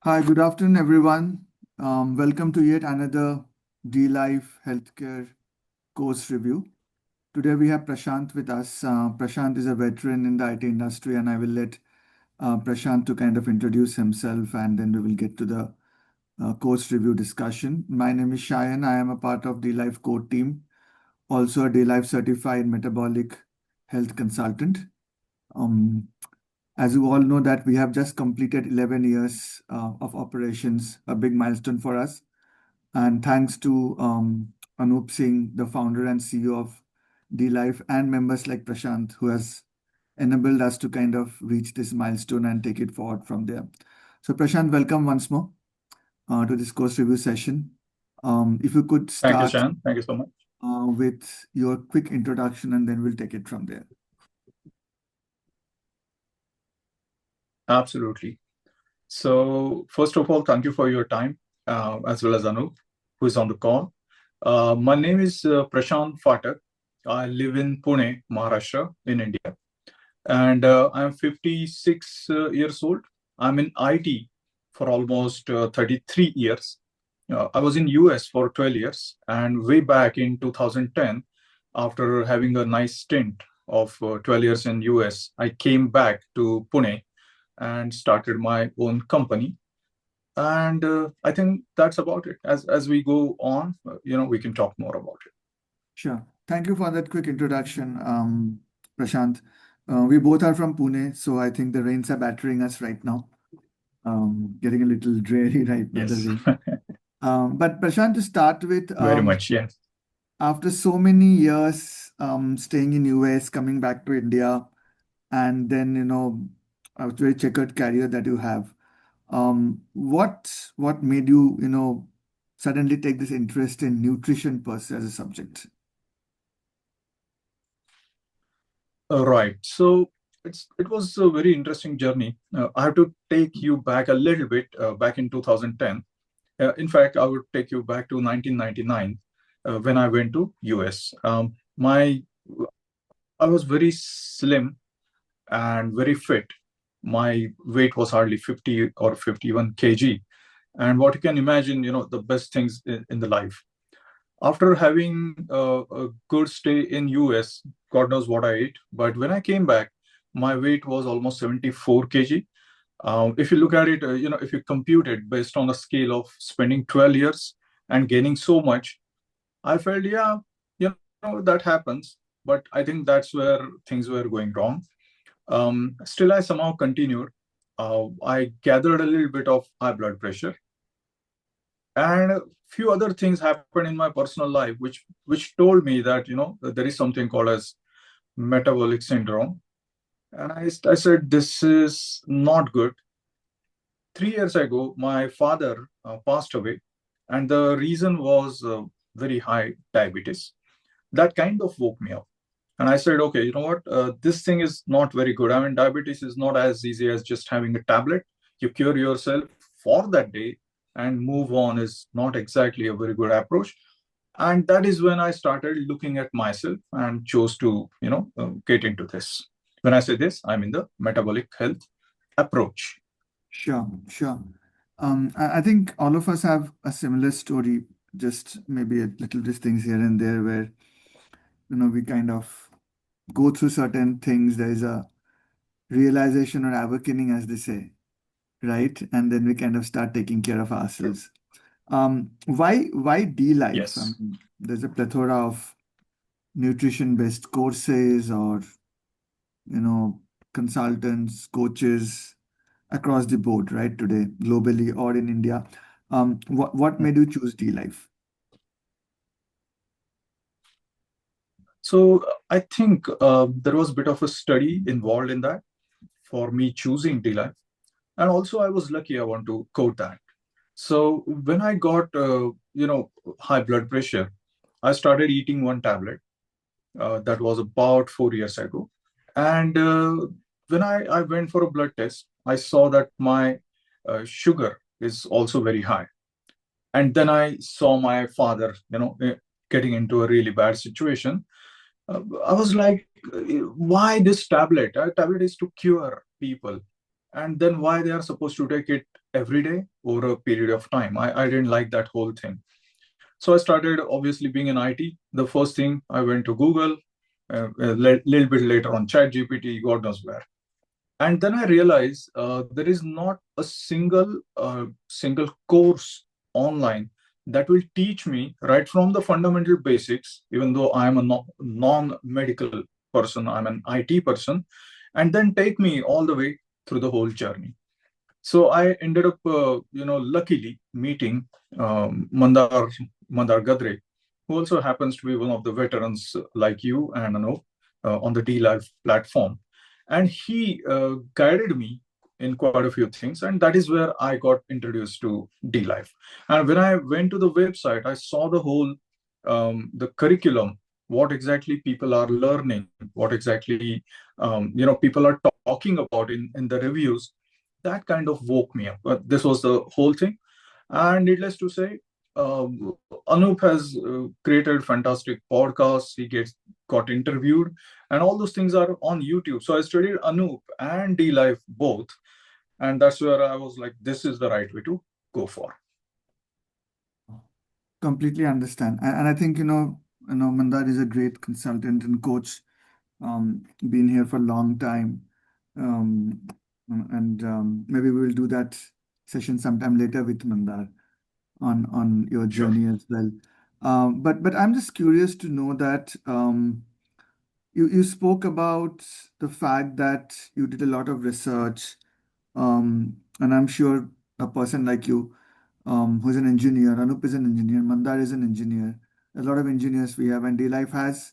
Hi, good afternoon, everyone. Welcome to yet another D-Life Healthcare course review. Today we have Prashant with us. Prashant is a veteran in the IT industry, and I will let Prashant to kind of introduce himself, and then we will get to the course review discussion. My name is Shayan. I am a part of D-Life core team, also a D-Life certified metabolic health consultant. Um, as you all know that we have just completed 11 years of operations, a big milestone for us. And thanks to Anup Singh, the founder and CEO of D-Life, and members like Prashant, who has enabled us to kind of reach this milestone and take it forward from there. So Prashant, welcome once more to this course review session. If you could Thank you, start Shan. Thank you so much. with your quick introduction, and then we'll take it from there. Absolutely. So, first of all, thank you for your time, as well as Anup, who is on the call. My name is Prashant Phatak. I live in Pune, Maharashtra, in India. And I'm 56 years old. I'm in IT for almost 33 years. I was in US for 12 years. And way back in 2010, after having a nice stint of 12 years in US, I came back to Pune and started my own company. And I think that's about it. As we go on, we can talk more about it. Sure. Thank you for that quick introduction, Prashant. We both are from Pune, so I think the rains are battering us right now. Getting a little dreary right now, the Yes, rain. But Prashant, to start with, very much. Yes. after so many years staying in US, coming back to India, and then, a very checkered career that you have, what made you, suddenly take this interest in nutrition per se as a subject? Right. So it was a very interesting journey. I have to take you back a little bit, back in 2010. In fact, I would take you back to 1999 when I went to US. I was very slim and very fit. My weight was hardly 50 or 51 kg. And what you can imagine, the best things in the life. After having a good stay in US, God knows what I ate. But when I came back, my weight was almost 74 kg. If you look at it, if you compute it based on a scale of spending 12 years and gaining so much, I felt, yeah, that happens. But I think that's where things were going wrong. Still, I somehow continued. I gathered a little bit of high blood pressure, and a few other things happened in my personal life, which told me that that there is something called as metabolic syndrome. And I said, this is not good. 3 years ago, my father passed away, and the reason was very high diabetes. That kind of woke me up. And I said, okay, you know what? This thing is not very good. I mean, diabetes is not as easy as just having a tablet. You cure yourself for that day and move on is not exactly a very good approach. And that is when I started looking at myself and chose to, get into this. When I say this, I'm in the metabolic health approach. Sure, sure. I think all of us have a similar story, just maybe a little bit things here and there where, we kind of go through certain things. There is a realization or awakening, as they say, right? And then we kind of start taking care of ourselves. Why D-Life? Yes. There's a plethora of nutrition-based courses or, consultants, coaches across the board, right, today, globally or in India. What made you choose D-Life? So I think there was a bit of a study involved in that for me choosing D-Life. And also I was lucky, I want to quote that. So when I got, high blood pressure, I started eating one tablet. That was about 4 years ago. And when I went for a blood test, I saw that my sugar is also very high. And then I saw my father, getting into a really bad situation. I was like, why this tablet? A tablet is to cure people. and then why they are supposed to take it every day over a period of time. I didn't like that whole thing. So I started, obviously being in IT, the first thing I went to Google, a little bit later on ChatGPT, God knows where. And then I realized there is not a single course online that will teach me right from the fundamental basics, even though I'm a non-medical person, I'm an IT person, and then take me all the way through the whole journey. So I ended up, luckily meeting Mandar Gadre, who also happens to be one of the veterans like you and Anup on the D Live platform. And he guided me in quite a few things. And that is where I got introduced to D Live. And when I went to the website, I saw the whole, the curriculum, what exactly people are learning, what exactly, people are talking about in the reviews. That kind of woke me up. But this was the whole thing. And needless to say, Anup has created fantastic podcasts. He got interviewed, and all those things are on YouTube. So I studied Anup and D Live both, and that's where I was like, this is the right way to go for. Completely understand. And I think, Mandar is a great consultant and coach, been here for a long time. Um, and maybe we will do that session sometime later with Mandar on your Sure. journey as well. But I'm just curious to know that you spoke about the fact that you did a lot of research, and I'm sure a person like you, who's an engineer, Anup is an engineer, Mandar is an engineer. A lot of engineers we have, and D Life has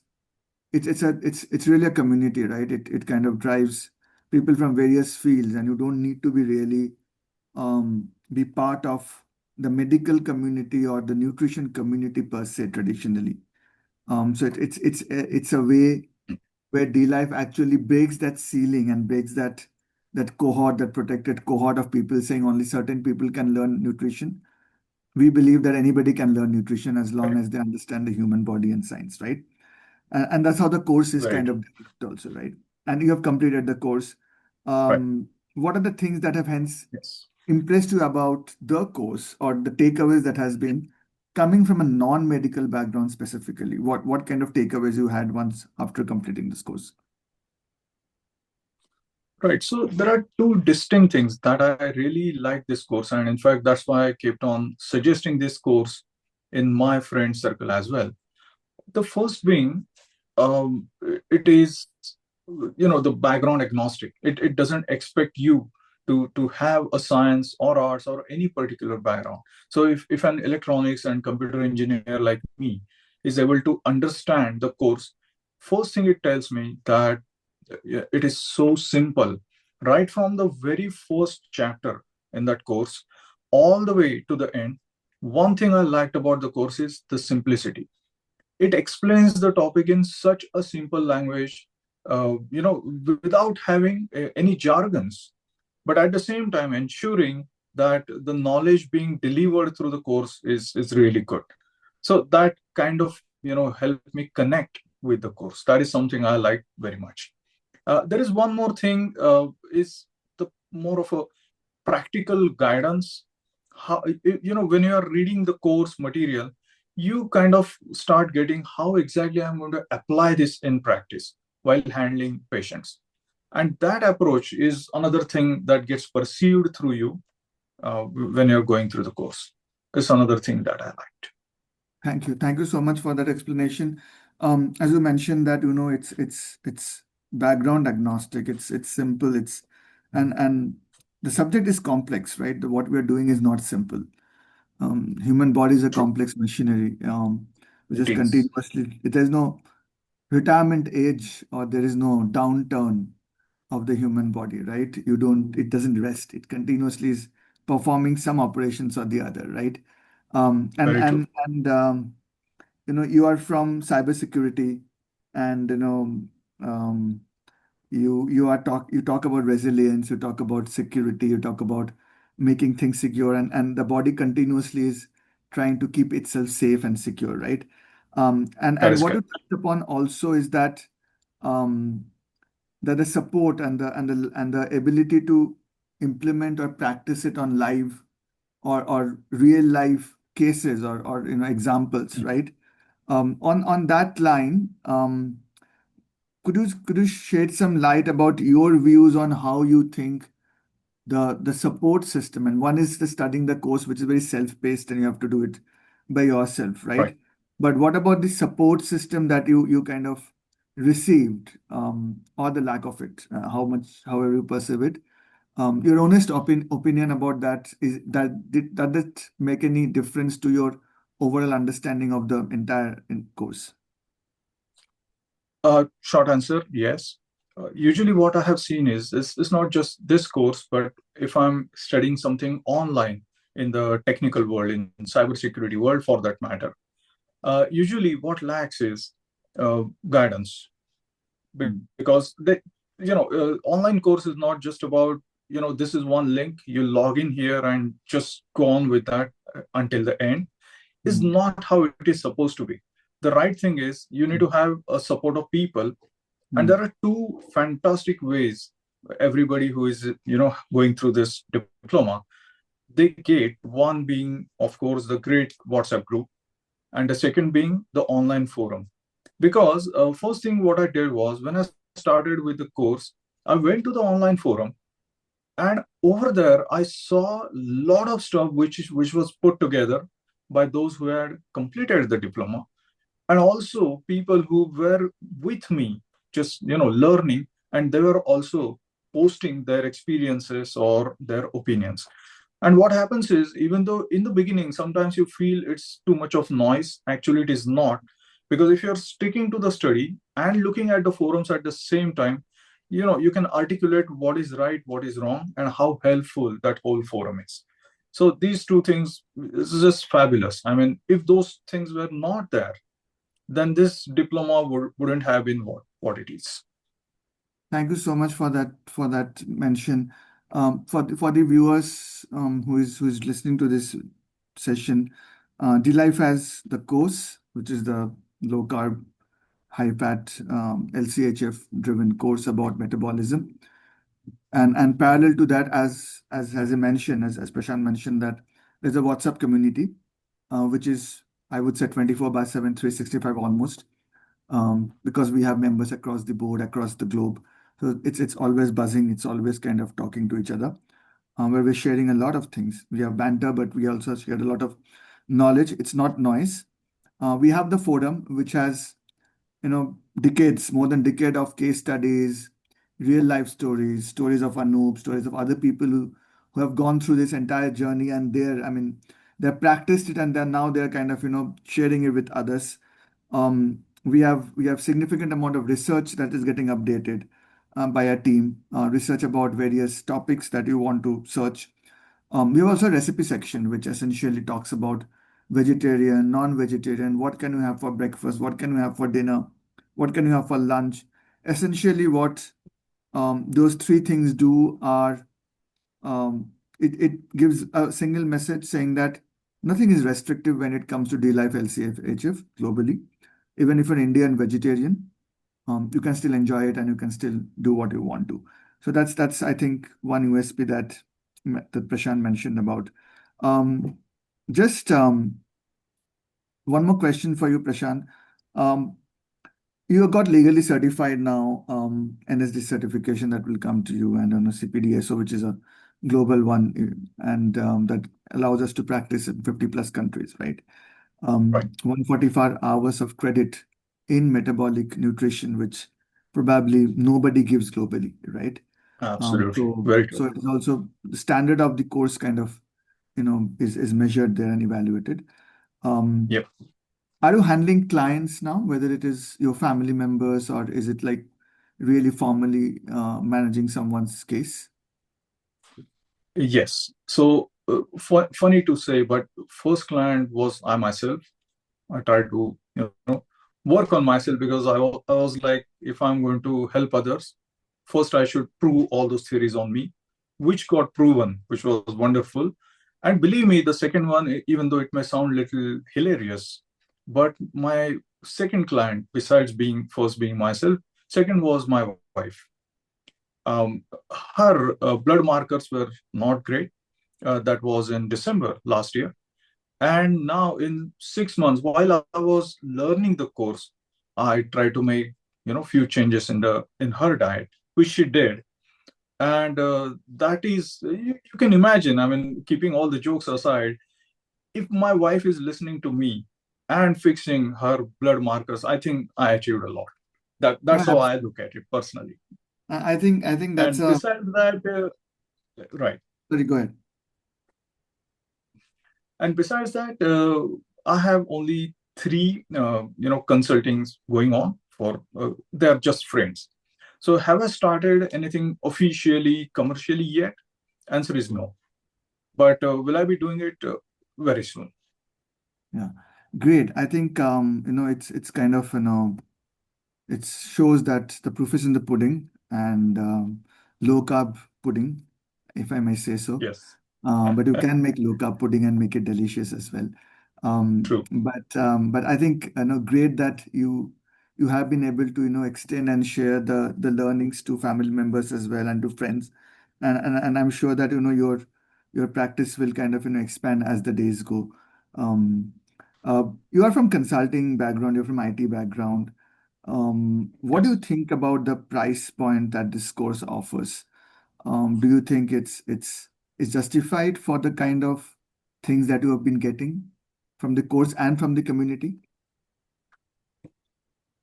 it's really a community, right? It kind of drives people from various fields, and you don't need to be really be part of the medical community or the nutrition community per se traditionally. So it's a way where D Life actually breaks that ceiling and breaks that cohort, that protected cohort of people saying only certain people can learn nutrition. We believe that anybody can learn nutrition as long Right. as they understand the human body and science, right? And that's how the course is Very kind true. of developed also, right? And you have completed the course. Right. What are the things that have hence Yes. impressed you about the course or the takeaways that has been coming from a non-medical background specifically? What kind of takeaways you had once after completing this course? Right. So there are two distinct things that I really like this course. And in fact, that's why I kept on suggesting this course in my friend circle as well. The first being, it is, the background agnostic. It doesn't expect you to have a science or arts or any particular background. So if an electronics and computer engineer like me is able to understand the course, first thing it tells me that it is so simple, right from the very first chapter in that course all the way to the end. One thing I liked about the course is the simplicity. It explains the topic in such a simple language, without having any jargons, but at the same time ensuring that the knowledge being delivered through the course is really good. So that kind of, helped me connect with the course. That is something I like very much. There is one more thing, is the more of a practical guidance. How, when you are reading the course material, you kind of start getting how exactly I'm going to apply this in practice while handling patients. And that approach is another thing that gets perceived through you when you're going through the course. It's another thing that I liked. Thank you. Thank you so much for that explanation. As you mentioned that, it's background agnostic. It's simple. And the subject is complex, right? What we're doing is not simple. Human body is a True. complex machinery, which It is is. continuously. There's no retirement age or there is no downturn of the human body, right? It doesn't rest. It continuously is performing some operations or the other, right? Um, and Very true. and and you are from cybersecurity, and um, you talk about resilience, you talk about security, you talk about making things secure, and the body continuously is trying to keep itself safe and secure, right? That And is what you correct. touched upon also is um, that the support and the ability to implement or practice it on live or real life cases or examples, right? On that line, could you shed some light about your views on how you think the support system, and one is the studying the course, which is very self-paced and you have to do it by yourself, right? Right. But what about the support system that you kind of received, or the lack of it, however you perceive it? Your honest opinion about that, is that does it make any difference to your overall understanding of the entire course? Short answer, yes. Usually what I have seen is it's not just this course, but if I'm studying something online in the technical world, in cybersecurity world for that matter, usually what lacks is guidance. Mm, Because online course is not just about, this is one link, you log in here and just go on with that until the end, is mm, not how it is supposed to be. The right thing is you need to have a support of people, and mm, there are two fantastic ways everybody who is going through this diploma they get. One being, of course, the great WhatsApp group, and the second being the online forum. Because first thing what I did was, when I started with the course, I went to the online forum, and over there I saw a lot of stuff which was put together by those who had completed the diploma, and also people who were with me, just learning, and they were also posting their experiences or their opinions. And what happens is, even though in the beginning sometimes you feel it's too much of noise, actually it is not. Because if you're sticking to the study and looking at the forums at the same time, you can articulate what is right, what is wrong, and how helpful that whole forum is. So these two things is just fabulous. I mean, if those things were not there, then this diploma wouldn't have been what it is. Thank you so much for that mention. For the viewers, who is listening to this session, DLife has the course, which is the low carb, high fat, LCHF driven course about metabolism. And parallel to that, as I mentioned, as Prashant mentioned, that there's a WhatsApp community, which is, I would say, 24/7, 365 almost, because we have members across the board, across the globe. So it's always buzzing. It's always kind of talking to each other, where we're sharing a lot of things. We have banter, but we also share a lot of knowledge. It's not noise. We have the forum, which has decades, more than decade of case studies, real life stories of Anoop, stories of other people who have gone through this entire journey, and they've practiced it, and they're kind of sharing it with others. We have significant amount of research that is getting updated by a team, research about various topics that you want to search. We have also a recipe section, which essentially talks about vegetarian, non-vegetarian, what can you have for breakfast, what can you have for dinner, what can you have for lunch. Essentially, what those three things do are, it gives a single message saying that nothing is restrictive when it comes to D-Life LCHF globally. Even if you're Indian vegetarian, you can still enjoy it and you can still do what you want to. So that's I think one USP that Prashant mentioned about. Um, just one more question for you, Prashant. Um, you have got legally certified now, NSD certification that will come to you, and on a CPDSO, which is a global one, and that allows us to practice in 50 plus countries, right? Right. 145 hours of credit in metabolic nutrition, which probably nobody gives globally, right? Absolutely. So Very true. so it is also the standard of the course kind of, is measured there and evaluated. Um, Yep. are you handling clients now, whether it is your family members or is it like really formally managing someone's case? Yes. So funny to say, but first client was I myself. I tried to work on myself, because I was like, if I'm going to help others, first I should prove all those theories on me, which got proven, which was wonderful. And believe me, the second one, even though it may sound little hilarious, but my second client, besides being first being myself, second was my wife. Um, her blood markers were not great. That was in December last year. And now in 6 months, while I was learning the course, I tried to make few changes in her diet, which she did. And that is, you can imagine, I mean, keeping all the jokes aside, if my wife is listening to me and fixing her blood markers, I think I achieved a lot. That's how Yeah, I look at it personally. I think that's And a besides that, right. sorry, go ahead. And besides that, I have only three, consultings going on for. They're just friends. So have I started anything officially, commercially yet? Answer is no. But will I be doing it very soon? Yeah, great. I think it's kind of it shows that the proof is in the pudding and low carb pudding, if I may say so. Yes, But you can make low carb pudding and make it delicious as well. true. But I think great that you have been able to extend and share the learnings to family members as well and to friends, and I'm sure that your practice will kind of expand as the days go. Um, you are from consulting background, you're from IT background. What do you Yes. think about the price point that this course offers? Do you think it's justified for the kind of things that you have been getting from the course and from the community?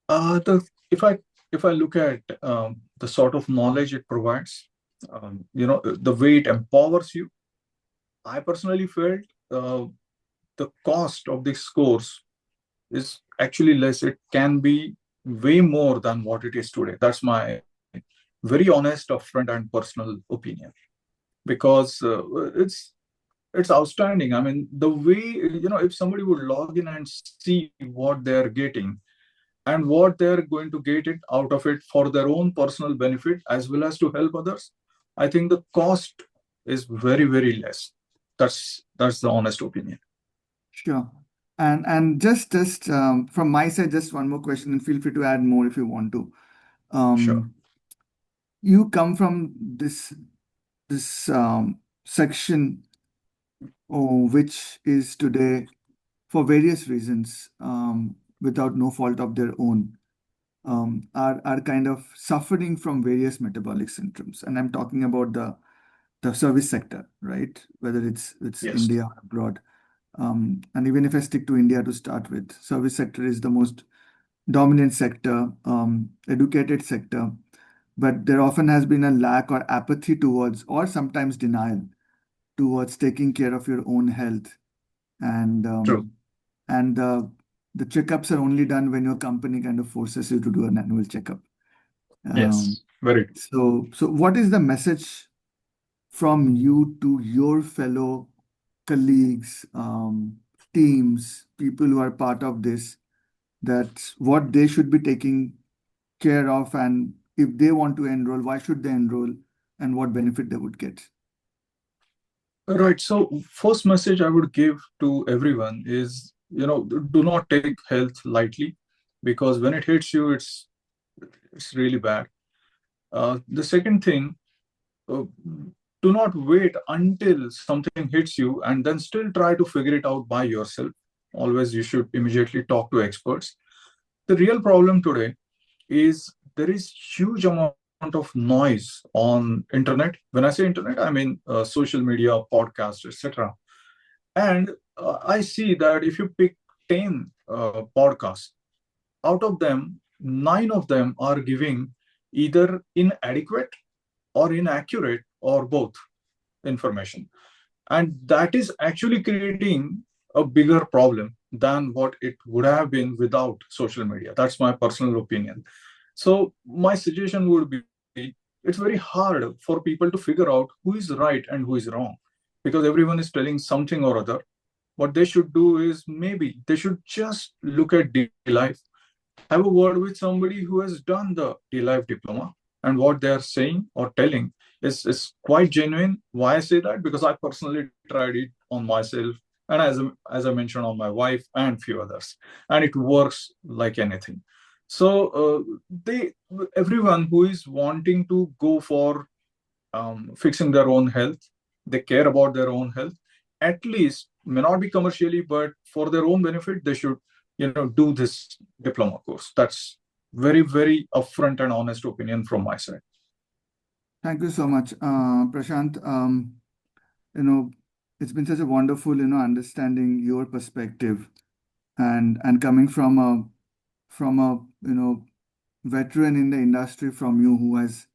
The if I look at the sort of knowledge it provides, the way it empowers you, I personally felt the cost of this course is actually less. It can be way more than what it is today. That's my very honest, upfront, and personal opinion. Because it's outstanding. I mean, the way if somebody would log in and see what they're getting and what they're going to get it out of it for their own personal benefit as well as to help others, I think the cost is very, very less. That's the honest opinion. Sure. And just from my side, just one more question, and feel free to add more if you want to. Sure. Um, you come from this section, which is today for various reasons, without no fault of their own, are kind of suffering from various metabolic syndromes. And I'm talking about the service sector, right? Whether it's Yes. India or abroad. And even if I stick to India to start with, service sector is the most dominant sector, educated sector, but there often has been a lack or apathy towards, or sometimes denial towards taking care of your own health. And True. the checkups are only done when your company kind of forces you to do an annual checkup. Um, Yes. Very true. so what is the message from you to your fellow colleagues, teams, people who are part of this, that what they should be taking care of, and if they want to enroll, why should they enroll, and what benefit they would get? Right. So first message I would give to everyone is, do not take health lightly, because when it hits you, it's really bad. The second thing, uh, do not wait until something hits you and then still try to figure it out by yourself. Always you should immediately talk to experts. The real problem today is there is huge amount of noise on internet. When I say internet, I mean social media, podcasts, etc. And I see that if you pick 10 podcasts, out of them, 9 of them are giving either inadequate or inaccurate or both information. And that is actually creating a bigger problem than what it would have been without social media. That's my personal opinion. So my suggestion would be, it's very hard for people to figure out who is right and who is wrong, because everyone is telling something or other. What they should do is, maybe they should just look at DLife, have a word with somebody who has done the DLife diploma, and what they are saying or telling is quite genuine. Why I say that? Because I personally tried it on myself, and as I mentioned, on my wife and few others, and it works like anything. So everyone who is wanting to go for fixing their own health, they care about their own health, at least may not be commercially, but for their own benefit, they should, do this diploma course. That's very, very upfront and honest opinion from my side. Thank you so much, Prashant. You know, it's been such a wonderful, understanding your perspective and coming from a veteran in the industry from you who has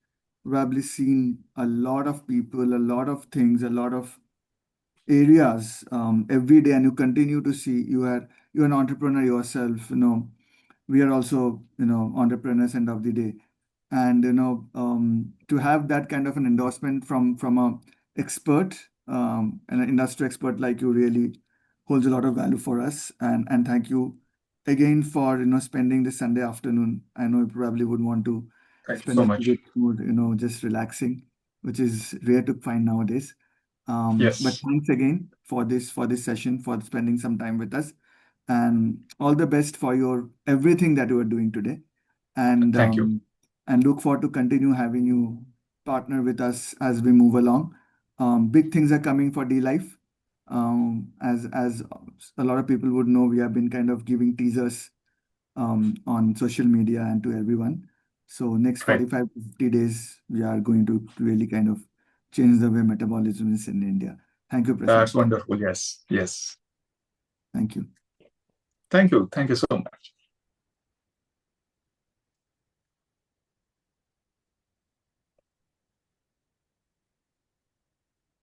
probably seen a lot of people, a lot of things, a lot of areas every day, and you continue to see you're an entrepreneur yourself. We are also entrepreneurs end of the day, and to have that kind of an endorsement from a expert, an industry expert like you really holds a lot of value for us. And thank you again for spending this Sunday afternoon. I know you probably would want to Thank you spend so it much. with just relaxing, which is rare to find nowadays. But Yes. thanks again for this session, for spending some time with us, and all the best for your everything that you are doing today. And Thank you. look forward to continue having you partner with us as we move along. Big things are coming for D Life. As a lot of people would know, we have been kind of giving teasers on social media and to everyone. So next Great. 45 to 50 days, we are going to really kind of change the way metabolism is in India. Thank you, That's Prashant. wonderful. Yes. Yes. Thank you. Thank you. Thank you so much.